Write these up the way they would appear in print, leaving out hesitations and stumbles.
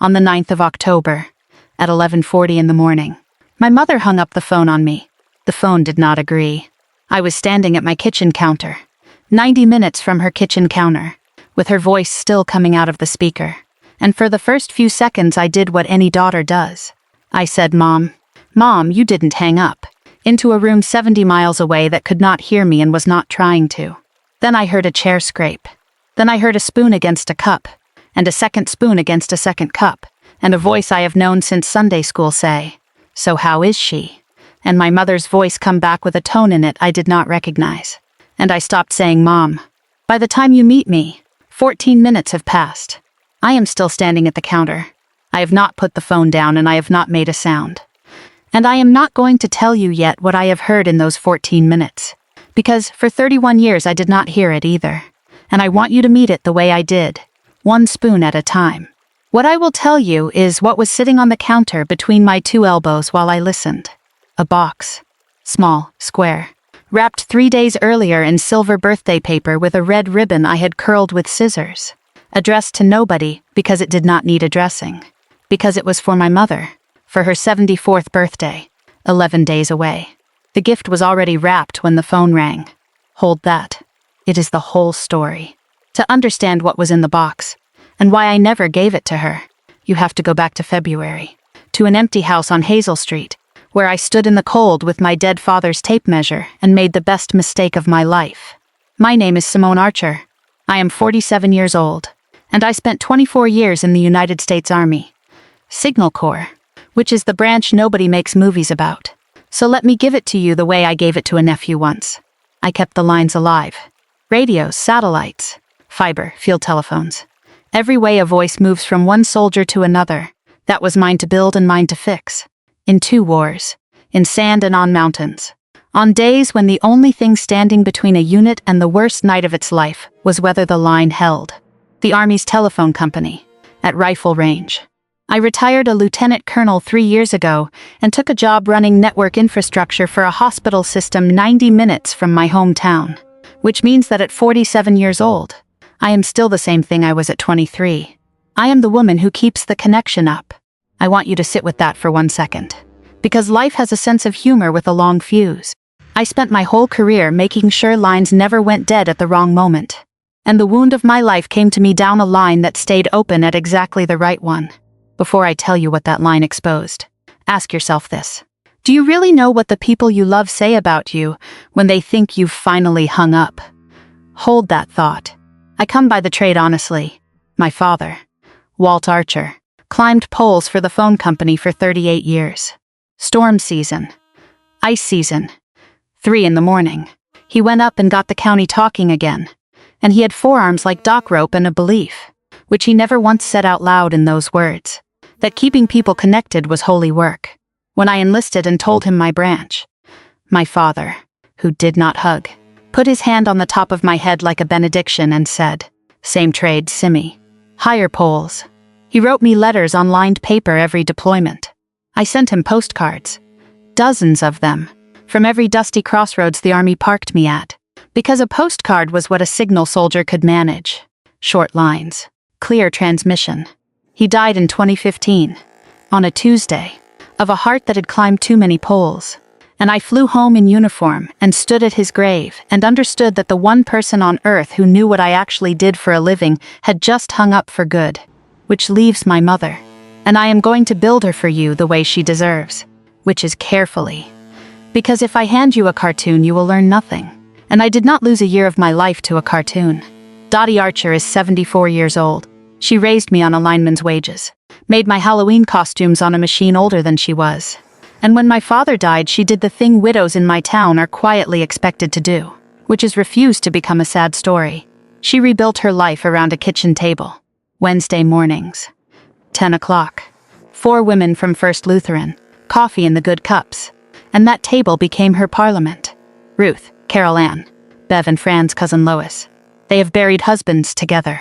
on the 9th of October, at 11:40 in the morning. My mother hung up the phone on me. The phone did not agree. I was standing at my kitchen counter, 90 minutes from her kitchen counter, with her voice still coming out of the speaker. And for the first few seconds I did what any daughter does. I said, "Mom, Mom, you didn't hang up," into a room 70 miles away that could not hear me and was not trying to. Then I heard a chair scrape. Then I heard a spoon against a cup, and a second spoon against a second cup, and a voice I have known since Sunday school say, "So how is she?" And my mother's voice come back with a tone in it I did not recognize. And I stopped saying, "Mom. By the time you meet me, 14 minutes have passed. I am still standing at the counter. I have not put the phone down and I have not made a sound. And I am not going to tell you yet what I have heard in those 14 minutes. Because for 31 years I did not hear it either. And I want you to meet it the way I did, one spoon at a time. What I will tell you is what was sitting on the counter between my two elbows while I listened. A box. Small, square. Wrapped 3 days earlier in silver birthday paper with a red ribbon I had curled with scissors. Addressed to nobody because it did not need addressing. Because it was for my mother, for her 74th birthday, 11 days away. The gift was already wrapped when the phone rang. Hold that. It is the whole story. To understand what was in the box, and why I never gave it to her, you have to go back to February, to an empty house on Hazel Street, where I stood in the cold with my dead father's tape measure and made the best mistake of my life. My name is Simone Archer. I am 47 years old, and I spent 24 years in the United States Army. Signal Corps, which is the branch nobody makes movies about. So let me give it to you the way I gave it to a nephew once. I kept the lines alive. Radios, satellites, fiber, field telephones. Every way a voice moves from one soldier to another, that was mine to build and mine to fix. In 2 wars, in sand and on mountains. On days when the only thing standing between a unit and the worst night of its life was whether the line held. The Army's telephone company, at rifle range. I retired a lieutenant colonel 3 years ago and took a job running network infrastructure for a hospital system 90 minutes from my hometown. Which means that at 47 years old, I am still the same thing I was at 23. I am the woman who keeps the connection up. I want you to sit with that for 1 second. Because life has a sense of humor with a long fuse. I spent my whole career making sure lines never went dead at the wrong moment. And the wound of my life came to me down a line that stayed open at exactly the right one. Before I tell you what that line exposed, ask yourself this. Do you really know what the people you love say about you when they think you've finally hung up? Hold that thought. I come by the trade honestly. My father, Walt Archer, climbed poles for the phone company for 38 years. Storm season. Ice season. 3 in the morning. He went up and got the county talking again. And he had forearms like dock rope and a belief, which he never once said out loud in those words, that keeping people connected was holy work. When I enlisted and told him my branch, my father, who did not hug, put his hand on the top of my head like a benediction and said, "Same trade, Simmy. Higher poles." He wrote me letters on lined paper every deployment. I sent him postcards, dozens of them, from every dusty crossroads the Army parked me at, because a postcard was what a signal soldier could manage. Short lines, clear transmission. He died in 2015, on a Tuesday, of a heart that had climbed too many poles. And I flew home in uniform and stood at his grave and understood that the one person on earth who knew what I actually did for a living had just hung up for good, which leaves my mother. And I am going to build her for you the way she deserves, which is carefully. Because if I hand you a cartoon, you will learn nothing. And I did not lose a year of my life to a cartoon. Dottie Archer is 74 years old. She raised me on a lineman's wages, made my Halloween costumes on a machine older than she was. And when my father died, she did the thing widows in my town are quietly expected to do, which is refuse to become a sad story. She rebuilt her life around a kitchen table. Wednesday mornings. 10 o'clock. 4 women from First Lutheran, coffee in the good cups. And that table became her parliament. Ruth, Carol Ann, Bev and Fran's cousin Lois. They have buried husbands together,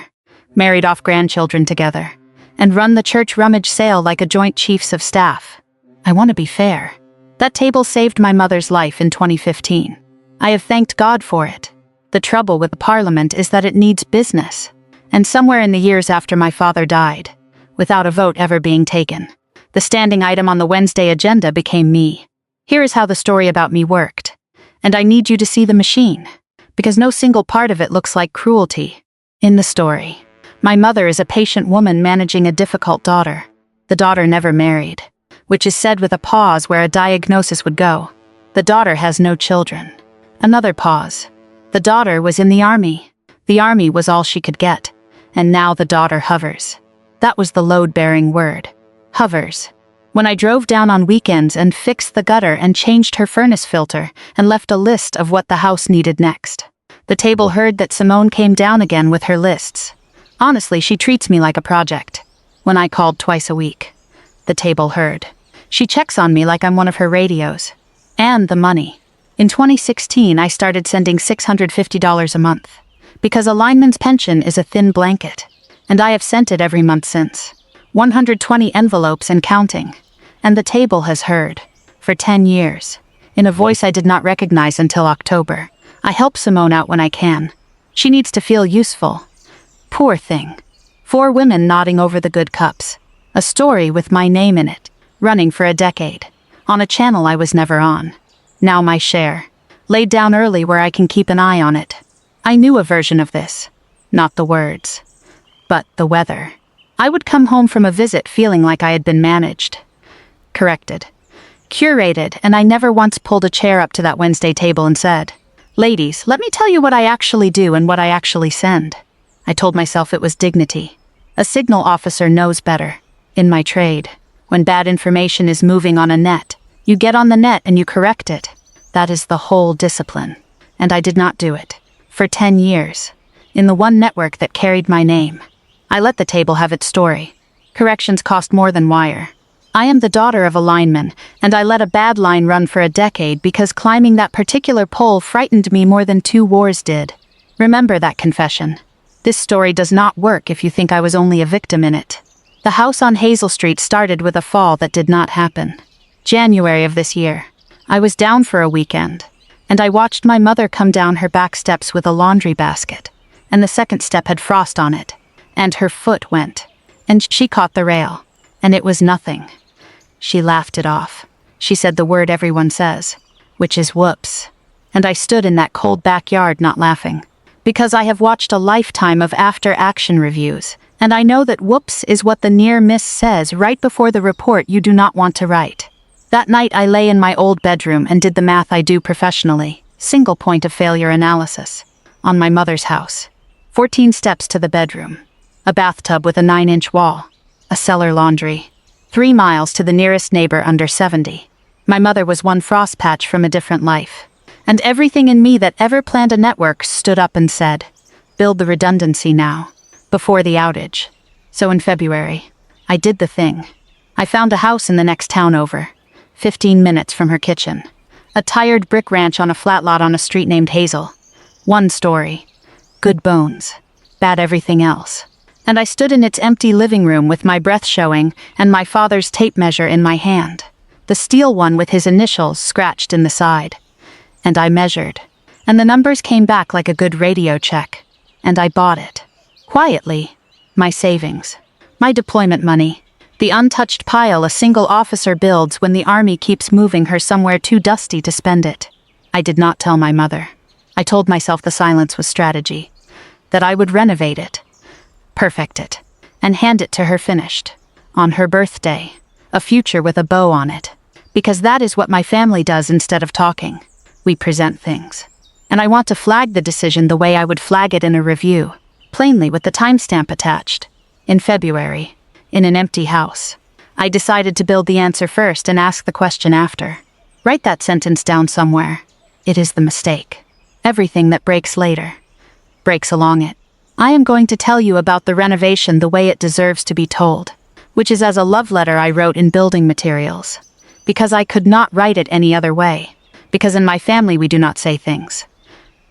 married off grandchildren together, and run the church rummage sale like a joint chiefs of staff. I want to be fair. That table saved my mother's life in 2015. I have thanked God for it. The trouble with the parliament is that it needs business. And somewhere in the years after my father died, without a vote ever being taken. The standing item on the Wednesday agenda became me. Here is how the story about me worked. And I need you to see the machine, because no single part of it looks like cruelty. In the story, my mother is a patient woman managing a difficult daughter. The daughter never married, which is said with a pause where a diagnosis would go. The daughter has no children. Another pause. The daughter was in the army. The army was all she could get, and now the daughter hovers. That was the load-bearing word. Hovers. When I drove down on weekends and fixed the gutter and changed her furnace filter and left a list of what the house needed next. The table heard that Simone came down again with her lists. Honestly, she treats me like a project. When I called twice a week, the table heard. She checks on me like I'm one of her radios. And the money. In 2016, I started sending $650 a month. Because a lineman's pension is a thin blanket. And I have sent it every month since. 120 envelopes and counting. And the table has heard. For 10 years. In a voice I did not recognize until October. I help Simone out when I can. She needs to feel useful. Poor thing. 4 women nodding over the good cups. A story with my name in it. Running for a decade. On a channel I was never on. Now my share. Laid down early where I can keep an eye on it. I knew a version of this. Not the words. But the weather. I would come home from a visit feeling like I had been managed. Corrected. Curated, and I never once pulled a chair up to that Wednesday table and said, "Ladies, let me tell you what I actually do and what I actually send." I told myself it was dignity. A signal officer knows better. In my trade, when bad information is moving on a net, you get on the net and you correct it. That is the whole discipline. And I did not do it. For 10 years. In the one network that carried my name. I let the table have its story. Corrections cost more than wire. I am the daughter of a lineman, and I let a bad line run for a decade because climbing that particular pole frightened me more than 2 wars did. Remember that confession. This story does not work if you think I was only a victim in it. The house on Hazel Street started with a fall that did not happen. January of this year. I was down for a weekend, and I watched my mother come down her back steps with a laundry basket, and the second step had frost on it, and her foot went, and she caught the rail, and it was nothing. She laughed it off. She said the word everyone says, which is whoops. And I stood in that cold backyard not laughing. Because I have watched a lifetime of after-action reviews, and I know that whoops is what the near miss says right before the report you do not want to write. That night I lay in my old bedroom and did the math I do professionally, single point of failure analysis, on my mother's house. 14 steps to the bedroom. A bathtub with a 9-inch wall. A cellar laundry. 3 miles to the nearest neighbor under 70. My mother was one frost patch from a different life. And everything in me that ever planned a network stood up and said, build the redundancy now, before the outage. So in February, I did the thing. I found a house in the next town over, 15 minutes from her kitchen. A tired brick ranch on a flat lot on a street named Hazel. 1 story. Good bones. Bad everything else. And I stood in its empty living room with my breath showing and my father's tape measure in my hand, the steel one with his initials scratched in the side. And I measured, and the numbers came back like a good radio check, and I bought it. Quietly. My savings. My deployment money. The untouched pile a single officer builds when the army keeps moving her somewhere too dusty to spend it. I did not tell my mother. I told myself the silence was strategy. That I would renovate it. Perfect it, and hand it to her finished. On her birthday. A future with a bow on it. Because that is what my family does instead of talking. We present things. And I want to flag the decision the way I would flag it in a review. Plainly with the timestamp attached. In February. In an empty house. I decided to build the answer first and ask the question after. Write that sentence down somewhere. It is the mistake. Everything that breaks later. Breaks along it. I am going to tell you about the renovation the way it deserves to be told, which is as a love letter I wrote in building materials. Because I could not write it any other way. Because in my family we do not say things.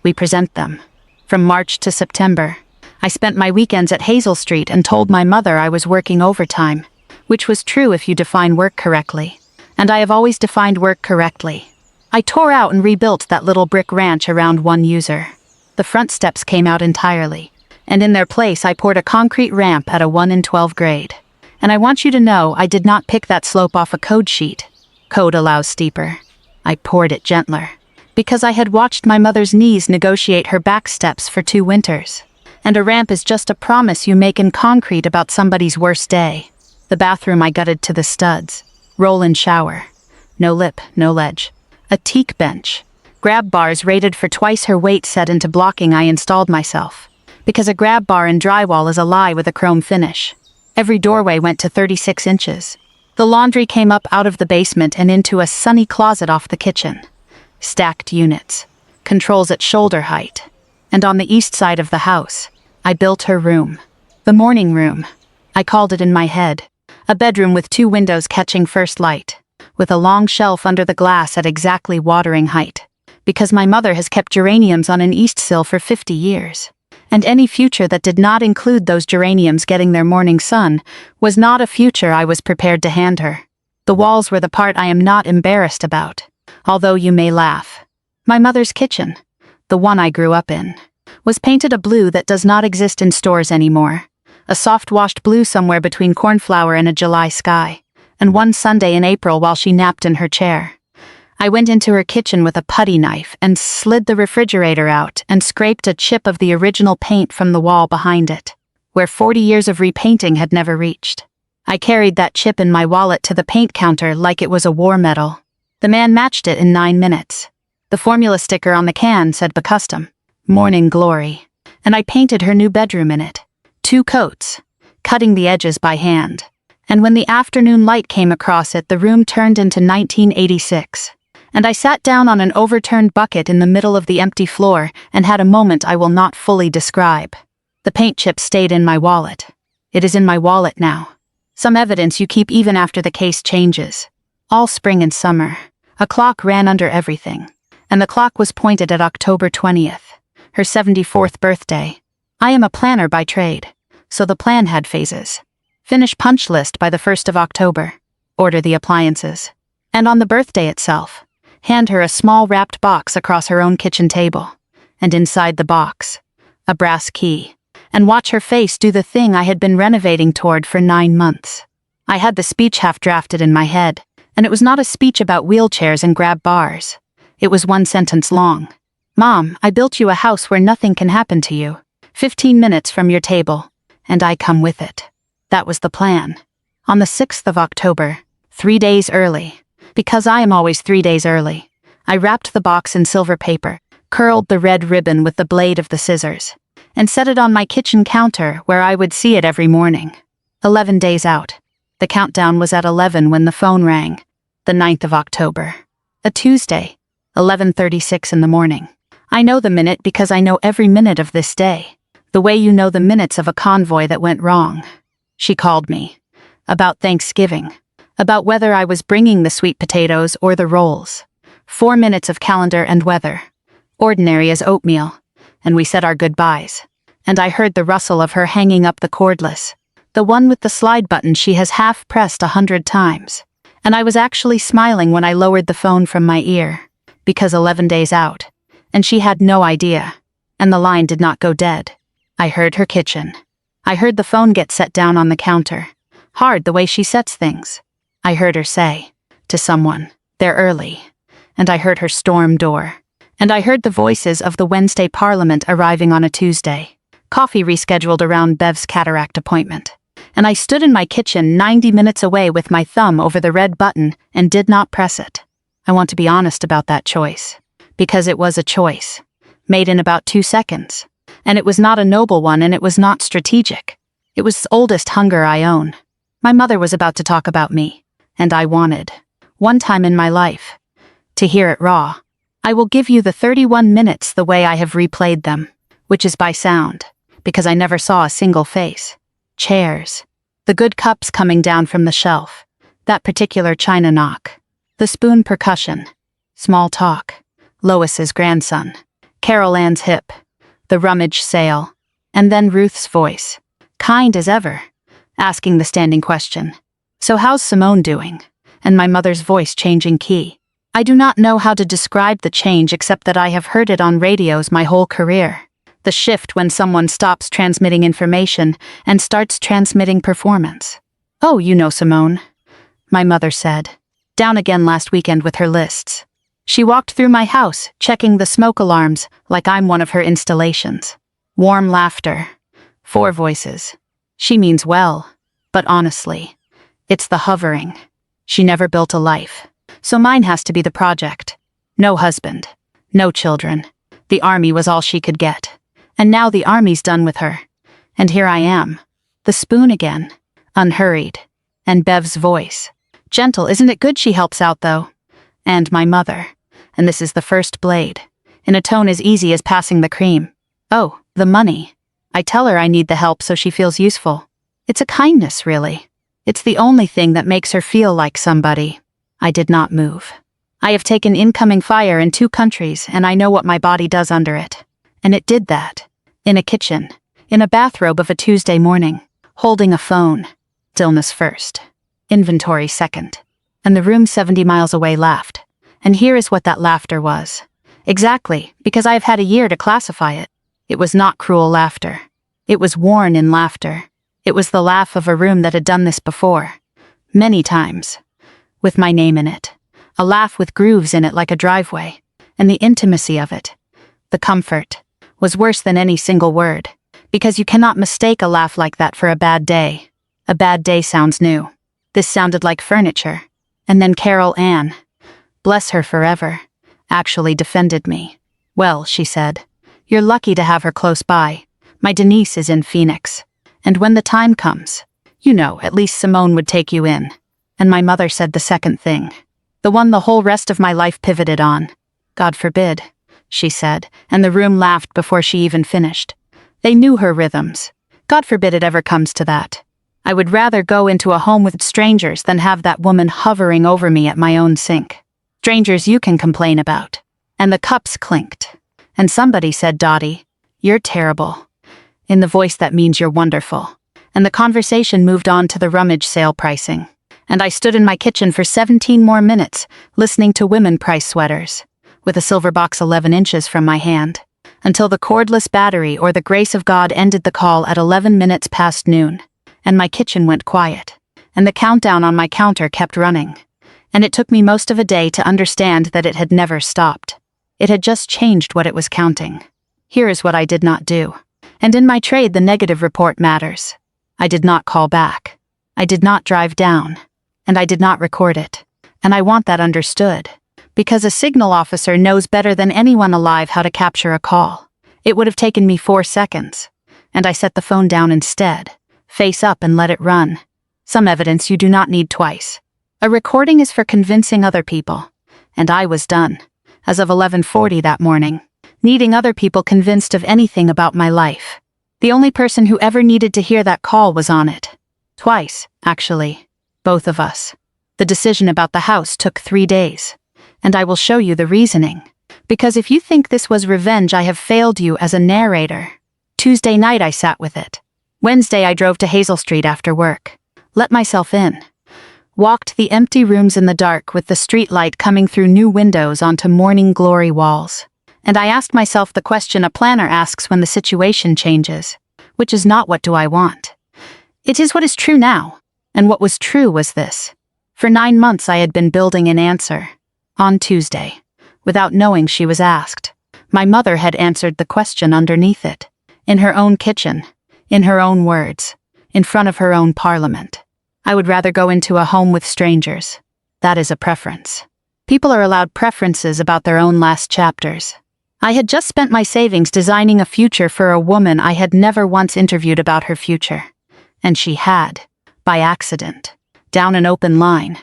We present them. From March to September, I spent my weekends at Hazel Street and told my mother I was working overtime, which was true if you define work correctly. And I have always defined work correctly. I tore out and rebuilt that little brick ranch around 1 user. The front steps came out entirely. And in their place I poured a concrete ramp at a 1 in 12 grade. And I want you to know I did not pick that slope off a code sheet. Code allows steeper. I poured it gentler. Because I had watched my mother's knees negotiate her back steps for 2 winters. And a ramp is just a promise you make in concrete about somebody's worst day. The bathroom I gutted to the studs. Roll-in shower. No lip, no ledge. A teak bench. Grab bars rated for twice her weight set into blocking I installed myself. Because a grab bar in drywall is a lie with a chrome finish. Every doorway went to 36 inches. The laundry came up out of the basement and into a sunny closet off the kitchen. Stacked units. Controls at shoulder height. And on the east side of the house, I built her room. The morning room. I called it in my head. A bedroom with 2 windows catching first light. With a long shelf under the glass at exactly watering height. Because my mother has kept geraniums on an east sill for 50 years. And any future that did not include those geraniums getting their morning sun was not a future I was prepared to hand her. The walls were the part I am not embarrassed about. Although you may laugh. My mother's kitchen, the one I grew up in, was painted a blue that does not exist in stores anymore. A soft-washed blue somewhere between cornflower and a July sky. And one Sunday in April while she napped in her chair. I went into her kitchen with a putty knife and slid the refrigerator out and scraped a chip of the original paint from the wall behind it, where 40 years of repainting had never reached. I carried that chip in my wallet to the paint counter like it was a war medal. The man matched it in 9 minutes. The formula sticker on the can said "Custom, Morning Glory," and I painted her new bedroom in it. 2 coats, cutting the edges by hand. And when the afternoon light came across it, the room turned into 1986. And I sat down on an overturned bucket in the middle of the empty floor and had a moment I will not fully describe. The paint chip stayed in my wallet. It is in my wallet now. Some evidence you keep even after the case changes. All spring and summer, a clock ran under everything, and the clock was pointed at October 20th, her 74th birthday. I am a planner by trade, so the plan had phases. Finish punch list by the 1st of October, order the appliances, and on the birthday itself, hand her a small wrapped box across her own kitchen table, and inside the box, a brass key, and watch her face do the thing I had been renovating toward for 9 months. I had the speech half drafted in my head. And it was not a speech about wheelchairs and grab bars. It was 1 sentence long. Mom, I built you a house where nothing can happen to you. 15 minutes from your table. And I come with it. That was the plan. On the 6th of October, 3 days early, because I am always 3 days early, I wrapped the box in silver paper, curled the red ribbon with the blade of the scissors, and set it on my kitchen counter where I would see it every morning. 11 days out. The countdown was at 11 when the phone rang. The 9th of October. A Tuesday, 11:36 in the morning. I know the minute because I know every minute of this day. The way you know the minutes of a convoy that went wrong. She called me. About Thanksgiving. About whether I was bringing the sweet potatoes or the rolls. 4 minutes of calendar and weather. Ordinary as oatmeal. And we said our goodbyes. And I heard the rustle of her hanging up the cordless. The one with the slide button she has half pressed 100 times. And I was actually smiling when I lowered the phone from my ear, because 11 days out, and she had no idea, and the line did not go dead. I heard her kitchen. I heard the phone get set down on the counter. Hard the way she sets things. I heard her say, to someone, "They're early." And I heard her storm door. And I heard the voices of the Wednesday Parliament arriving on a Tuesday. Coffee rescheduled around Bev's cataract appointment. And I stood in my kitchen 90 minutes away with my thumb over the red button and did not press it. I want to be honest about that choice. Because it was a choice. Made in about 2 seconds. And it was not a noble one and it was not strategic. It was the oldest hunger I own. My mother was about to talk about me. And I wanted, one time in my life, to hear it raw. I will give you the 31 minutes the way I have replayed them, which is by sound, because I never saw a single face. Chairs. The good cups coming down from the shelf. That particular china knock. The spoon percussion. Small talk. Lois's grandson. Carol Ann's hip. The rummage sale. And then Ruth's voice. Kind as ever. Asking the standing question. So how's Simone doing? And my mother's voice changing key. I do not know how to describe the change except that I have heard it on radios my whole career. The shift when someone stops transmitting information and starts transmitting performance. "Oh, you know Simone," my mother said. "Down again last weekend with her lists. She walked through my house, checking the smoke alarms like I'm one of her installations." Warm laughter. 4 voices. She means well, but honestly, it's the hovering. She never built a life, so mine has to be the project. No husband, no children. The army was all she could get. And now the army's done with her. And here I am, the spoon again, unhurried. And Bev's voice. Gentle, isn't it good she helps out though? And my mother. And this is the first blade, in a tone as easy as passing the cream. "Oh, the money." I tell her I need the help so she feels useful. It's a kindness, really. It's the only thing that makes her feel like somebody. I did not move. I have taken incoming fire in 2 countries, and I know what my body does under it. And it did that. In a kitchen. In a bathrobe of a Tuesday morning. Holding a phone. Stillness first. Inventory second. And the room 70 miles away laughed. And here is what that laughter was. Exactly, because I have had a year to classify it. It was not cruel laughter. It was worn-in laughter. It was the laugh of a room that had done this before. Many times. With my name in it. A laugh with grooves in it like a driveway. And the intimacy of it. The comfort. Was worse than any single word. Because you cannot mistake a laugh like that for a bad day. A bad day sounds new. This sounded like furniture. And then Carol Ann, bless her forever, actually defended me. "Well," she said, "you're lucky to have her close by. My Denise is in Phoenix. And when the time comes, you know, at least Simone would take you in." And my mother said the second thing. The one the whole rest of my life pivoted on. "God forbid," she said, and the room laughed before she even finished. They knew her rhythms. "God forbid it ever comes to that. I would rather go into a home with strangers than have that woman hovering over me at my own sink. Strangers you can complain about." And the cups clinked. And somebody said, "Dottie, you're terrible," in the voice that means you're wonderful. And the conversation moved on to the rummage sale pricing. And I stood in my kitchen for 17 more minutes, listening to women price sweaters, with a silver box 11 inches from my hand, until the cordless battery or the grace of God ended the call at 11 minutes past noon. And my kitchen went quiet, and the countdown on my counter kept running. And it took me most of a day to understand that it had never stopped. It had just changed what it was counting. Here is what I did not do. And in my trade the negative report matters. I did not call back. I did not drive down. And I did not record it. And I want that understood. Because a signal officer knows better than anyone alive how to capture a call. It would have taken me 4 seconds. And I set the phone down instead. Face up and let it run. Some evidence you do not need twice. A recording is for convincing other people. And I was done, as of 11:40 that morning, needing other people convinced of anything about my life. The only person who ever needed to hear that call was on it. Twice, actually. Both of us. The decision about the house took 3 days. And I will show you the reasoning. Because if you think this was revenge, I have failed you as a narrator. Tuesday night I sat with it. Wednesday I drove to Hazel Street after work. Let myself in. Walked the empty rooms in the dark with the street light coming through new windows onto morning glory walls. And I asked myself the question a planner asks when the situation changes, which is not what do I want. It is what is true now. And what was true was this. For 9 months I had been building an answer. On Tuesday, without knowing she was asked, my mother had answered the question underneath it. In her own kitchen. In her own words, in front of her own parliament. I would rather go into a home with strangers. That is a preference. People are allowed preferences about their own last chapters. I had just spent my savings designing a future for a woman I had never once interviewed about her future. And she had, by accident, down an open line,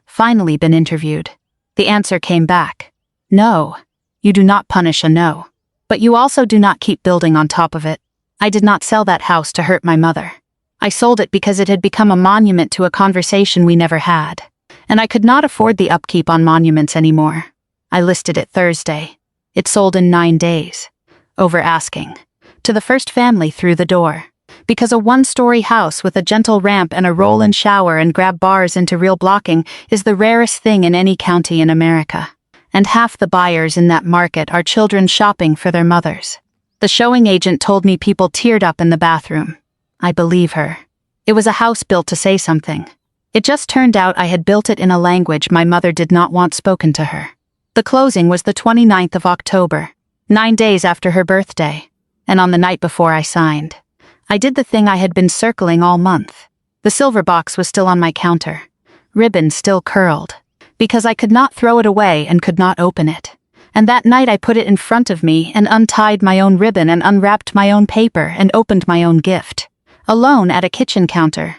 finally been interviewed. The answer came back. No, you do not punish a no. But you also do not keep building on top of it. I did not sell that house to hurt my mother. I sold it because it had become a monument to a conversation we never had. And I could not afford the upkeep on monuments anymore. I listed it Thursday. It sold in 9 days. Over asking. To the first family through the door. Because a 1-story house with a gentle ramp and a roll-in shower and grab bars into real blocking is the rarest thing in any county in America. And half the buyers in that market are children shopping for their mothers. The showing agent told me people teared up in the bathroom. I believe her. It was a house built to say something. It just turned out I had built it in a language my mother did not want spoken to her. The closing was the 29th of October, 9 days after her birthday, and on the night before I signed. I did the thing I had been circling all month. The silver box was still on my counter, ribbon still curled, because I could not throw it away and could not open it. And that night I put it in front of me and untied my own ribbon and unwrapped my own paper and opened my own gift. Alone at a kitchen counter.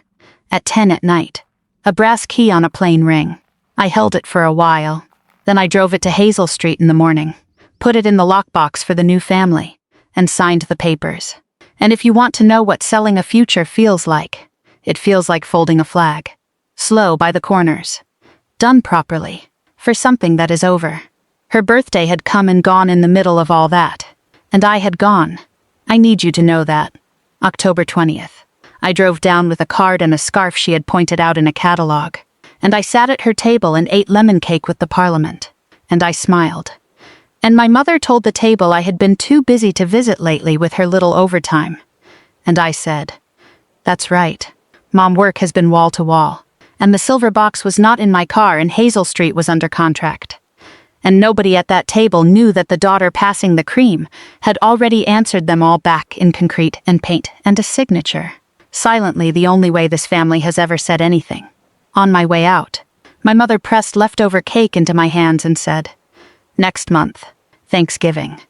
At 10 at night. A brass key on a plain ring. I held it for a while. Then I drove it to Hazel Street in the morning, put it in the lockbox for the new family, and signed the papers. And if you want to know what selling a future feels like, it feels like folding a flag. Slow by the corners. Done properly. For something that is over. Her birthday had come and gone in the middle of all that. And I had gone. I need you to know that. October 20th. I drove down with a card and a scarf she had pointed out in a catalog. And I sat at her table and ate lemon cake with the Parliament. And I smiled. And my mother told the table I had been too busy to visit lately with her little overtime. And I said, "That's right. Mom, work has been wall to wall. And the silver box was not in my car and Hazel Street was under contract. And nobody at that table knew that the daughter passing the cream had already answered them all back in concrete and paint and a signature. Silently, the only way this family has ever said anything. On my way out, my mother pressed leftover cake into my hands and said, 'Next month, Thanksgiving.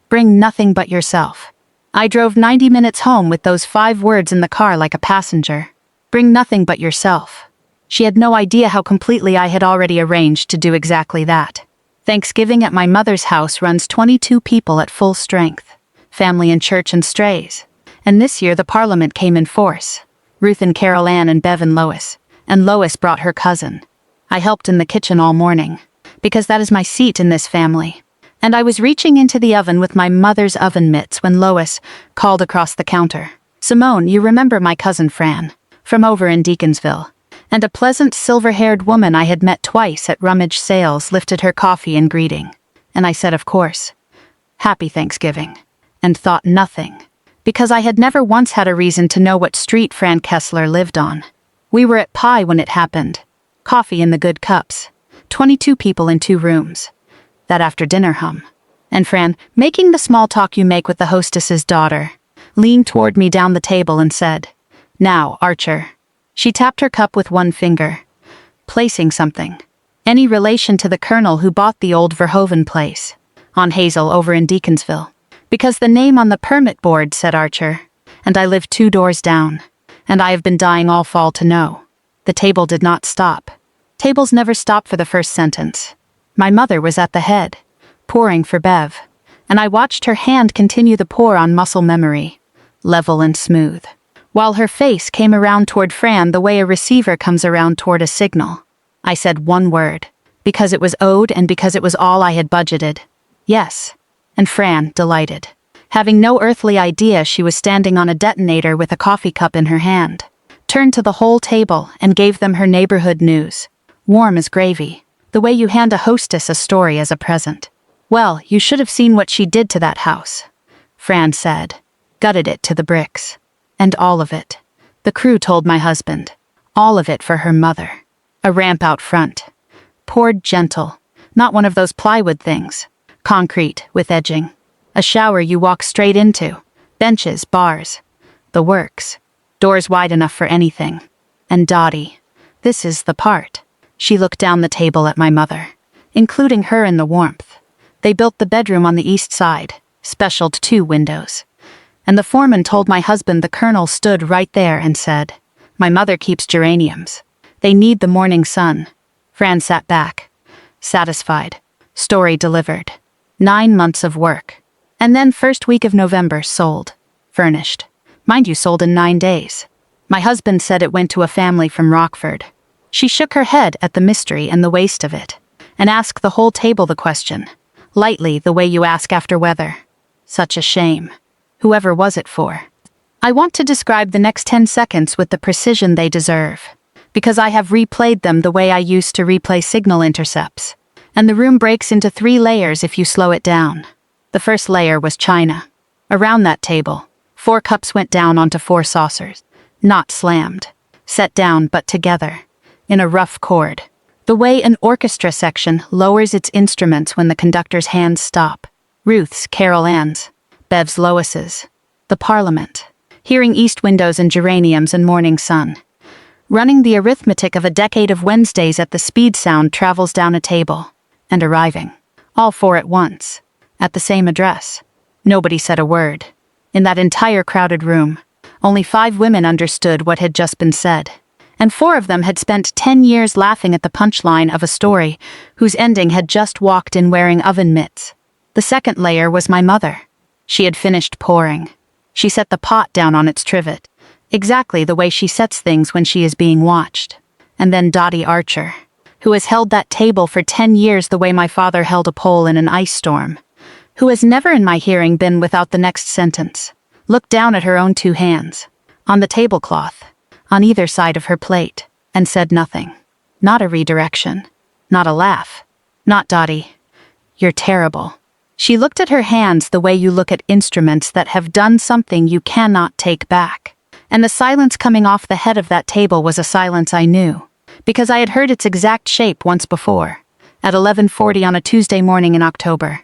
Bring nothing but yourself.' I drove 90 minutes home with those 5 words in the car like a passenger. Bring nothing but yourself. She had no idea how completely I had already arranged to do exactly that. Thanksgiving at my mother's house runs 22 people at full strength, family and church and strays. And this year the Parliament came in force. Ruth and Carol Ann and Bev and Lois brought her cousin. I helped in the kitchen all morning, because that is my seat in this family. And I was reaching into the oven with my mother's oven mitts when Lois called across the counter. "Simone, you remember my cousin Fran, from over in Deaconsville." And a pleasant silver-haired woman I had met twice at rummage sales lifted her coffee in greeting. And I said, of course, "Happy Thanksgiving," and thought nothing, because I had never once had a reason to know what street Fran Kessler lived on. We were at Pie when it happened. Coffee in the good cups. 22 people in 2 rooms. That after-dinner hum. And Fran, making the small talk you make with the hostess's daughter, leaned toward me down the table and said, "Now, Archer." She tapped her cup with one finger. "Placing something. Any relation to the colonel who bought the old Verhoeven place on Hazel over in Deaconsville? Because the name on the permit board said Archer, and I live 2 doors down, and I have been dying all fall to know." The table did not stop. Tables never stop for the first sentence. My mother was at the head, pouring for Bev, and I watched her hand continue the pour on muscle memory, level and smooth, while her face came around toward Fran the way a receiver comes around toward a signal. I said one word, because it was owed and because it was all I had budgeted. "Yes." And Fran, delighted, having no earthly idea she was standing on a detonator with a coffee cup in her hand, turned to the whole table and gave them her neighborhood news, warm as gravy, the way you hand a hostess a story as a present. "Well, you should have seen what she did to that house," Fran said. "Gutted it to the bricks. And all of it," the crew told my husband, "all of it for her mother. A ramp out front. Poured gentle, not one of those plywood things. Concrete, with edging. A shower you walk straight into. Benches, bars. The works. Doors wide enough for anything. And Dottie. This is the part." She looked down the table at my mother, including her in the warmth. "They built the bedroom on the east side, specialed 2 windows. And the foreman told my husband the colonel stood right there and said, 'My mother keeps geraniums. They need the morning sun.'" Fran sat back, satisfied. Story delivered. 9 months of work. And then first week of November, sold. Furnished. Mind you, sold in 9 days. My husband said it went to a family from Rockford. She shook her head at the mystery and the waste of it, and asked the whole table the question, lightly the way you ask after weather. Such a shame. Whoever was it for? I want to describe the next 10 seconds with the precision they deserve, because I have replayed them the way I used to replay signal intercepts, and the room breaks into 3 layers if you slow it down. The first layer was china. Around that table, 4 cups went down onto 4 saucers. Not slammed. Set down but together. In a rough chord. The way an orchestra section lowers its instruments when the conductor's hands stop. Ruth's, Carol Ann's, Bev's, Lois's. The Parliament. Hearing east windows and geraniums and morning sun. Running the arithmetic of a decade of Wednesdays at the speed sound travels down a table. And arriving. All four at once. At the same address. Nobody said a word. In that entire crowded room, only 5 women understood what had just been said. And 4 of them had spent 10 years laughing at the punchline of a story whose ending had just walked in wearing oven mitts. The second layer was my mother. She had finished pouring. She set the pot down on its trivet, exactly the way she sets things when she is being watched. And then Dottie Archer, who has held that table for 10 years the way my father held a pole in an ice storm, who has never in my hearing been without the next sentence, looked down at her own 2 hands, on the tablecloth, on either side of her plate, and said nothing. Not a redirection. Not a laugh. Not Dottie. You're terrible. She looked at her hands the way you look at instruments that have done something you cannot take back. And the silence coming off the head of that table was a silence I knew, because I had heard its exact shape once before, at 11:40 on a Tuesday morning in October,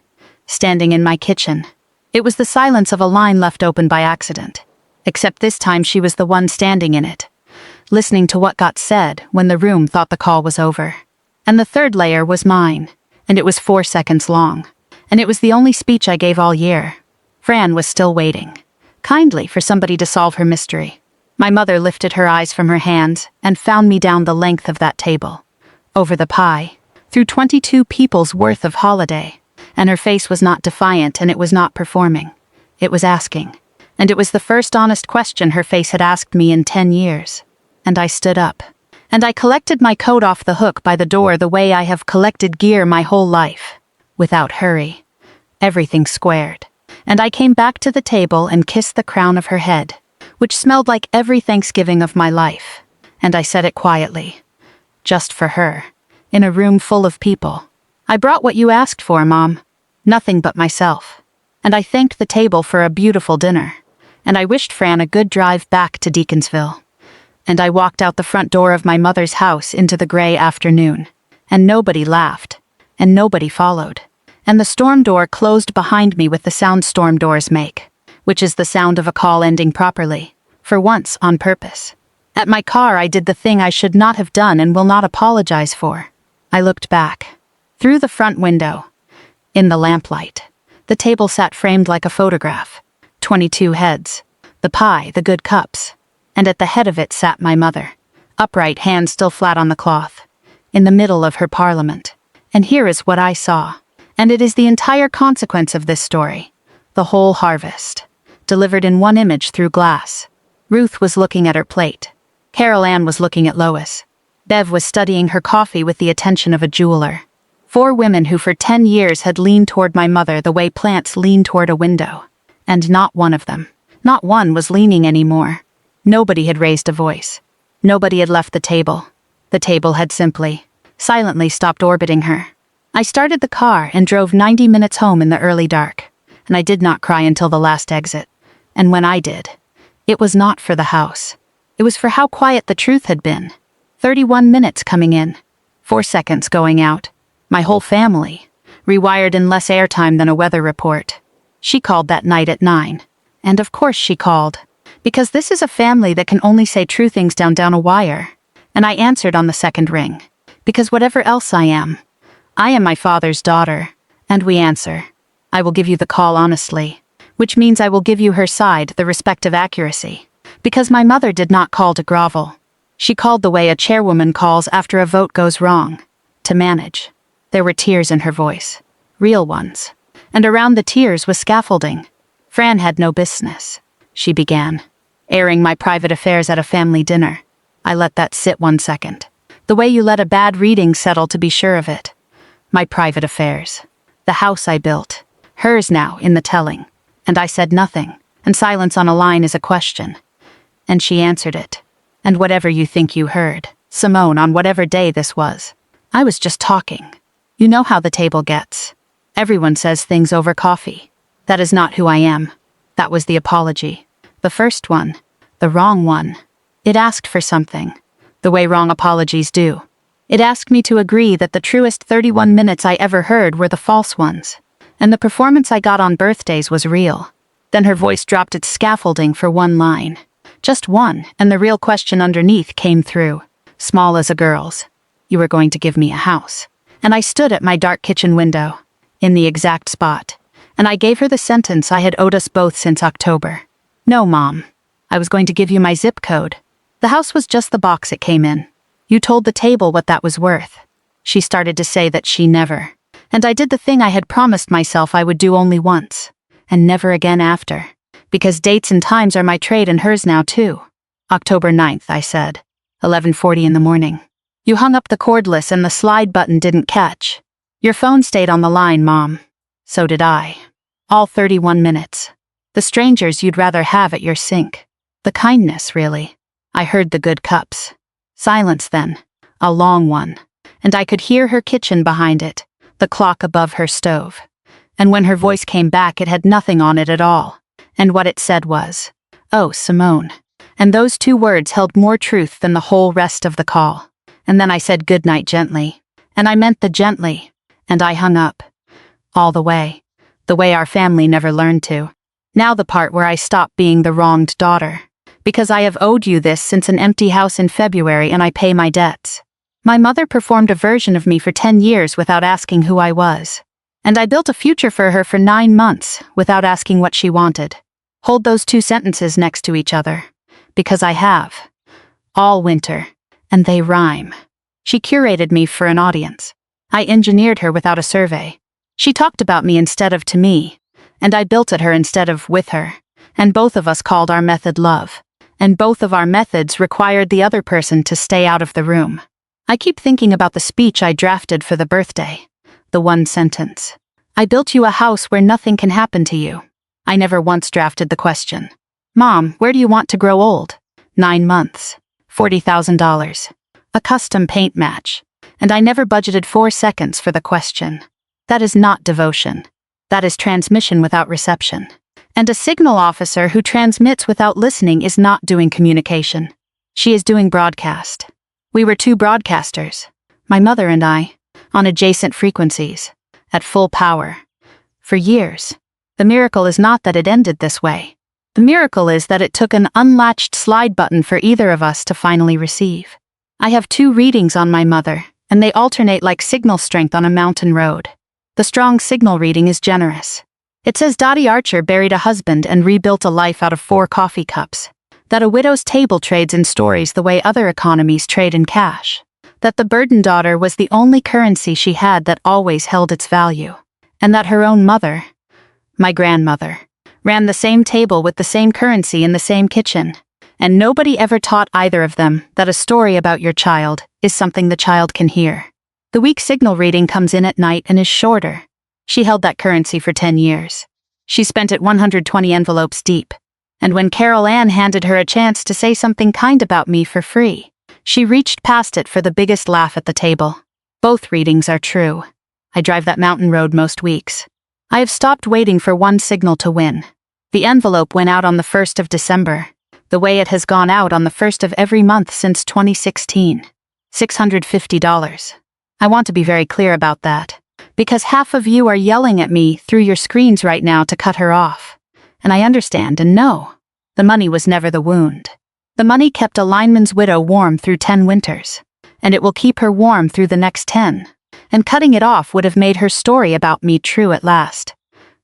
standing in my kitchen. It was the silence of a line left open by accident, except this time she was the one standing in it, listening to what got said when the room thought the call was over. And the third layer was mine, and it was 4 seconds long. And it was the only speech I gave all year. Fran was still waiting, kindly for somebody to solve her mystery. My mother lifted her eyes from her hands and found me down the length of that table, over the pie, through 22 people's worth of holiday. And her face was not defiant and it was not performing. It was asking. And it was the first honest question her face had asked me in 10 years. And I stood up. And I collected my coat off the hook by the door the way I have collected gear my whole life. Without hurry. Everything squared. And I came back to the table and kissed the crown of her head, which smelled like every Thanksgiving of my life. And I said it quietly. Just for her. In a room full of people. I brought what you asked for, Mom. Nothing but myself. And I thanked the table for a beautiful dinner. And I wished Fran a good drive back to Deaconsville. And I walked out the front door of my mother's house into the gray afternoon. And nobody laughed. And nobody followed. And the storm door closed behind me with the sound storm doors make, which is the sound of a call ending properly, for once on purpose. At my car I did the thing I should not have done and will not apologize for. I looked back. Through the front window. In the lamplight. The table sat framed like a photograph. 22 heads. The pie, the good cups. And at the head of it sat my mother. Upright, hands still flat on the cloth. In the middle of her parliament. And here is what I saw. And it is the entire consequence of this story. The whole harvest. Delivered in one image through glass. Ruth was looking at her plate. Carol Ann was looking at Lois. Bev was studying her coffee with the attention of a jeweler. 4 women who for 10 years had leaned toward my mother the way plants lean toward a window. And not one of them, not one was leaning anymore. Nobody had raised a voice. Nobody had left the table. The table had simply, silently stopped orbiting her. I started the car and drove 90 minutes home in the early dark. And I did not cry until the last exit. And when I did, it was not for the house. It was for how quiet the truth had been. 31 minutes coming in. 4 seconds going out. My whole family. Rewired in less airtime than a weather report. She called that night at 9. And of course she called. Because this is a family that can only say true things down a wire. And I answered on the second ring. Because whatever else I am my father's daughter. And we answer. I will give you the call honestly. Which means I will give you her side, the respective accuracy. Because my mother did not call to grovel. She called the way a chairwoman calls after a vote goes wrong. To manage. There were tears in her voice. Real ones. And around the tears was scaffolding. Fran had no business. She began. Airing my private affairs at a family dinner. I let that sit 1 second. The way you let a bad reading settle to be sure of it. My private affairs. The house I built. Hers now, in the telling. And I said nothing. And silence on a line is a question. And she answered it. And whatever you think you heard, Simone, on whatever day this was, I was just talking. You know how the table gets. Everyone says things over coffee. That is not who I am. That was the apology. The first one. The wrong one. It asked for something, the way wrong apologies do. It asked me to agree that the truest 31 minutes I ever heard were the false ones, and the performance I got on birthdays was real. Then her voice dropped its scaffolding for one line. Just one, and the real question underneath came through, small as a girl's. You were going to give me a house. And I stood at my dark kitchen window, in the exact spot, and I gave her the sentence I had owed us both since October. No, Mom. I was going to give you my zip code. The house was just the box it came in. You told the table what that was worth. She started to say that she never. And I did the thing I had promised myself I would do only once, and never again after. Because dates and times are my trade and hers now too. October 9th, I said. 11:40 in the morning. You hung up the cordless and the slide button didn't catch. Your phone stayed on the line, Mom. So did I. All 31 minutes. The strangers you'd rather have at your sink. The kindness, really. I heard the good cups. Silence then. A long one. And I could hear her kitchen behind it, the clock above her stove. And when her voice came back, it had nothing on it at all. And what it said was, "Oh, Simone." And those two words held more truth than the whole rest of the call. And then I said goodnight gently. And I meant the gently. And I hung up. All the way. The way our family never learned to. Now the part where I stopped being the wronged daughter. Because I have owed you this since an empty house in February and I pay my debts. My mother performed a version of me for 10 years without asking who I was. And I built a future for her for 9 months without asking what she wanted. Hold those two sentences next to each other. Because I have. All winter. And they rhyme. She curated me for an audience. I engineered her without a survey. She talked about me instead of to me. And I built at her instead of with her. And both of us called our method love. And both of our methods required the other person to stay out of the room. I keep thinking about the speech I drafted for the birthday. The one sentence. I built you a house where nothing can happen to you. I never once drafted the question. Mom, where do you want to grow old? 9 months. $40,000. A custom paint match. And I never budgeted 4 seconds for the question. That is not devotion. That is transmission without reception. And a signal officer who transmits without listening is not doing communication. She is doing broadcast. We were two broadcasters, my mother and I, on adjacent frequencies, at full power. For years. The miracle is not that it ended this way. The miracle is that it took an unlatched slide button for either of us to finally receive. I have 2 readings on my mother, and they alternate like signal strength on a mountain road. The strong signal reading is generous. It says Dottie Archer buried a husband and rebuilt a life out of 4 coffee cups. That a widow's table trades in stories the way other economies trade in cash. That the burden daughter was the only currency she had that always held its value. And that her own mother, my grandmother, ran the same table with the same currency in the same kitchen. And nobody ever taught either of them that a story about your child is something the child can hear. The weak signal reading comes in at night and is shorter. She held that currency for 10 years. She spent it 120 envelopes deep. And when Carol Ann handed her a chance to say something kind about me for free, she reached past it for the biggest laugh at the table. Both readings are true. I drive that mountain road most weeks. I have stopped waiting for one signal to win. The envelope went out on the 1st of December, the way it has gone out on the 1st of every month since 2016. $650. I want to be very clear about that. Because half of you are yelling at me through your screens right now to cut her off. And I understand and know. The money was never the wound. The money kept a lineman's widow warm through 10 winters. And it will keep her warm through the next 10. And cutting it off would have made her story about me true at last.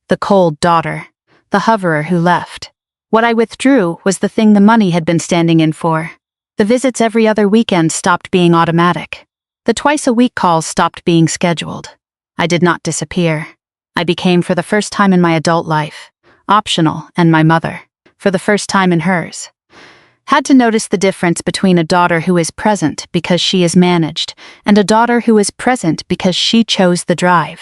The cold daughter. The hoverer who left. What I withdrew was the thing the money had been standing in for. The visits every other weekend stopped being automatic. The twice-a-week calls stopped being scheduled. I did not disappear. I became, for the first time in my adult life, optional, and my mother, for the first time in hers. Had to notice the difference between a daughter who is present because she is managed, and a daughter who is present because she chose the drive.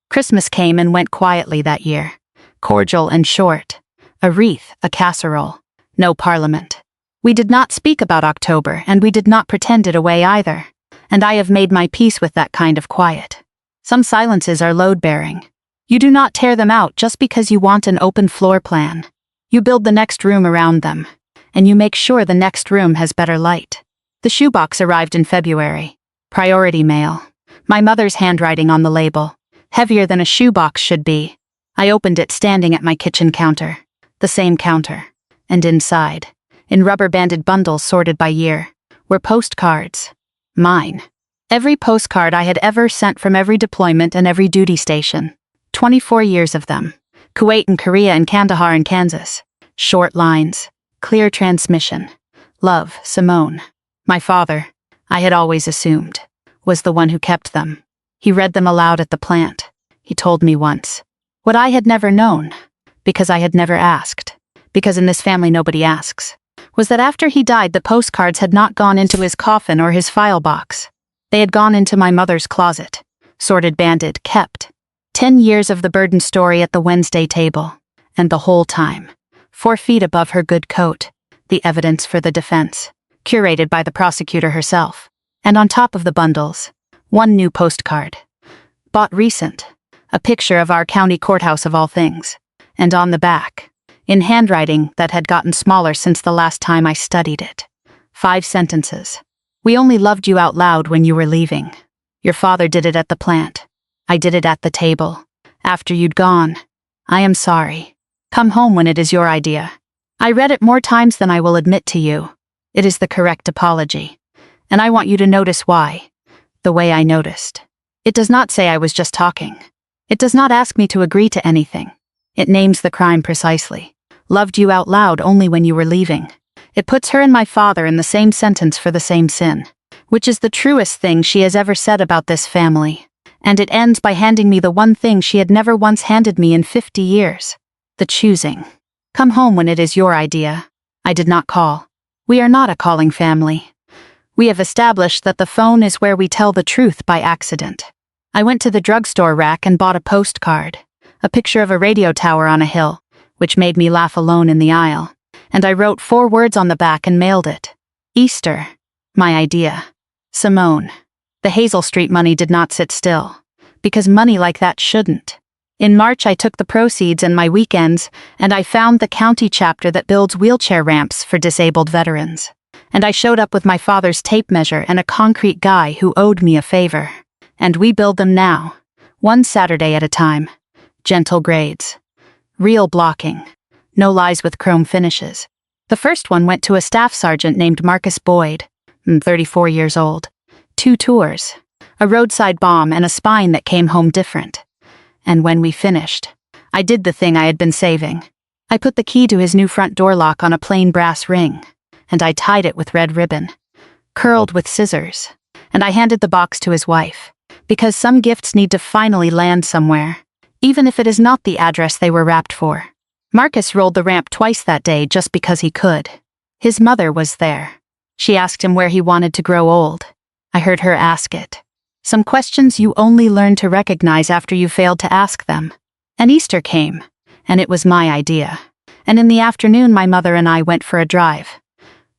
Christmas came and went quietly that year. Cordial and short. A wreath, a casserole. No parliament. We did not speak about October, and we did not pretend it away either. And I have made my peace with that kind of quiet. Some silences are load-bearing. You do not tear them out just because you want an open floor plan. You build the next room around them. and you make sure the next room has better light. The shoebox arrived in February. Priority mail. My mother's handwriting on the label. Heavier than a shoebox should be. I opened it standing at my kitchen counter. The same counter. And inside, in rubber-banded bundles sorted by year, were postcards. Mine. Every postcard I had ever sent from every deployment and every duty station. 24 years of them. Kuwait and Korea and Kandahar and Kansas. Short lines. Clear transmission. Love, Simone. My father, I had always assumed, was the one who kept them. He read them aloud at the plant. He told me once. What I had never known, because I had never asked, because in this family nobody asks, was that after he died the postcards had not gone into his coffin or his file box. They had gone into my mother's closet, sorted, banded, kept. 10 years of the burden story at the Wednesday table, and the whole time, 4 feet above her good coat, the evidence for the defense, curated by the prosecutor herself, and on top of the bundles, 1 new postcard. Bought recent, a picture of our county courthouse of all things, and on the back, in handwriting that had gotten smaller since the last time I studied it, 5 sentences. We only loved you out loud when you were leaving. Your father did it at the plant. I did it at the table. After you'd gone. I am sorry. Come home when it is your idea. I read it more times than I will admit to you. It is the correct apology. And I want you to notice why. The way I noticed. It does not say I was just talking. It does not ask me to agree to anything. It names the crime precisely. Loved you out loud only when you were leaving. It puts her and my father in the same sentence for the same sin, which is the truest thing she has ever said about this family. And it ends by handing me the one thing she had never once handed me in 50 years. The choosing. Come home when it is your idea. I did not call. We are not a calling family. We have established that the phone is where we tell the truth by accident. I went to the drugstore rack and bought a postcard, a picture of a radio tower on a hill, which made me laugh alone in the aisle, and I wrote 4 words on the back and mailed it. Easter. My idea. Simone. The Hazel Street money did not sit still, because money like that shouldn't. In March I took the proceeds and my weekends, and I found the county chapter that builds wheelchair ramps for disabled veterans. And I showed up with my father's tape measure and a concrete guy who owed me a favor. And we build them now, 1 Saturday at a time. Gentle grades. Real blocking. No lies with chrome finishes. The first one went to a staff sergeant named Marcus Boyd, 34 years old. 2 tours. A roadside bomb and a spine that came home different. And when we finished, I did the thing I had been saving. I put the key to his new front door lock on a plain brass ring, and I tied it with red ribbon, curled with scissors, and I handed the box to his wife, because some gifts need to finally land somewhere, even if it is not the address they were wrapped for. Marcus rolled the ramp twice that day just because he could. His mother was there. She asked him where he wanted to grow old. I heard her ask it. Some questions you only learn to recognize after you failed to ask them. And Easter came, and it was my idea. And in the afternoon my mother and I went for a drive.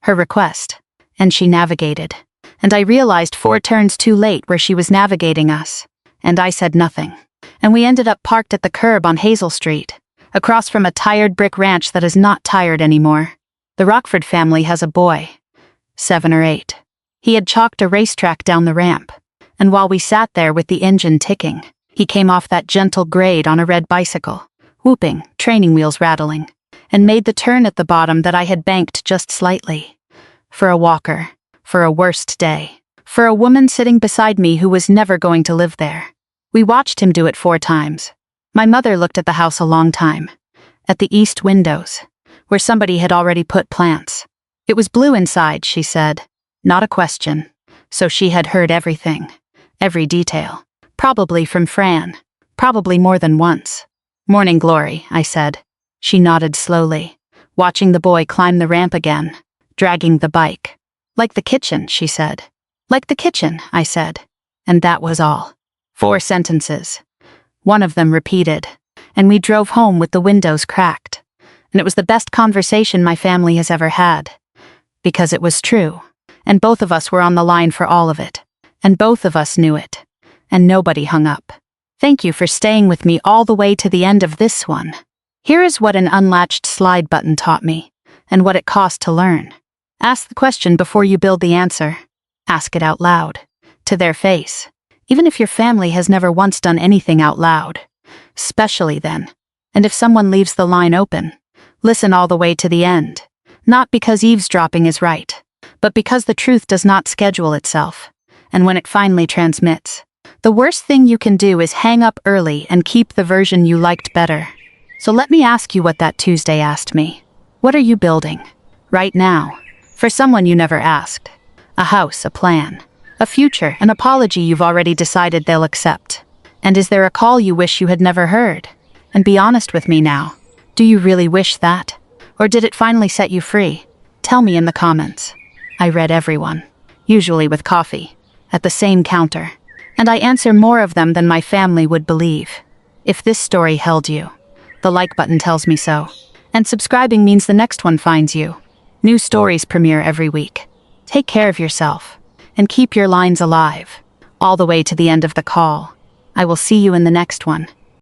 Her request. And she navigated. And I realized 4 turns too late where she was navigating us. And I said nothing. And we ended up parked at the curb on Hazel Street, across from a tired brick ranch that is not tired anymore. The Rockford family has a boy. 7 or 8. He had chalked a racetrack down the ramp, and while we sat there with the engine ticking, he came off that gentle grade on a red bicycle, whooping, training wheels rattling, and made the turn at the bottom that I had banked just slightly. For a walker, for a worst day, for a woman sitting beside me who was never going to live there. We watched him do it 4 times. My mother looked at the house a long time, at the east windows, where somebody had already put plants. It was blue inside, she said. Not a question. So she had heard everything. Every detail. Probably from Fran. Probably more than once. Morning glory, I said. She nodded slowly, watching the boy climb the ramp again, dragging the bike. Like the kitchen, she said. Like the kitchen, I said. And that was all. 4 sentences. One of them repeated, and we drove home with the windows cracked. And it was the best conversation my family has ever had. Because it was true. And both of us were on the line for all of it. And both of us knew it. And nobody hung up. Thank you for staying with me all the way to the end of this one. Here is what an unlatched slide button taught me. and what it cost to learn. Ask the question before you build the answer. Ask it out loud, to their face, even if your family has never once done anything out loud. Especially then. And if someone leaves the line open, listen all the way to the end. Not because eavesdropping is right, but because the truth does not schedule itself. And when it finally transmits, the worst thing you can do is hang up early and keep the version you liked better. So let me ask you what that Tuesday asked me. What are you building? Right now. For someone you never asked. A house, a plan. A future, an apology you've already decided they'll accept. And is there a call you wish you had never heard? And be honest with me now. Do you really wish that? Or did it finally set you free? Tell me in the comments. I read everyone. Usually with coffee. At the same counter. And I answer more of them than my family would believe. If this story held you, the like button tells me so. And subscribing means the next one finds you. New stories premiere every week. Take care of yourself. And keep your lines alive. All the way to the end of the call. I will see you in the next one.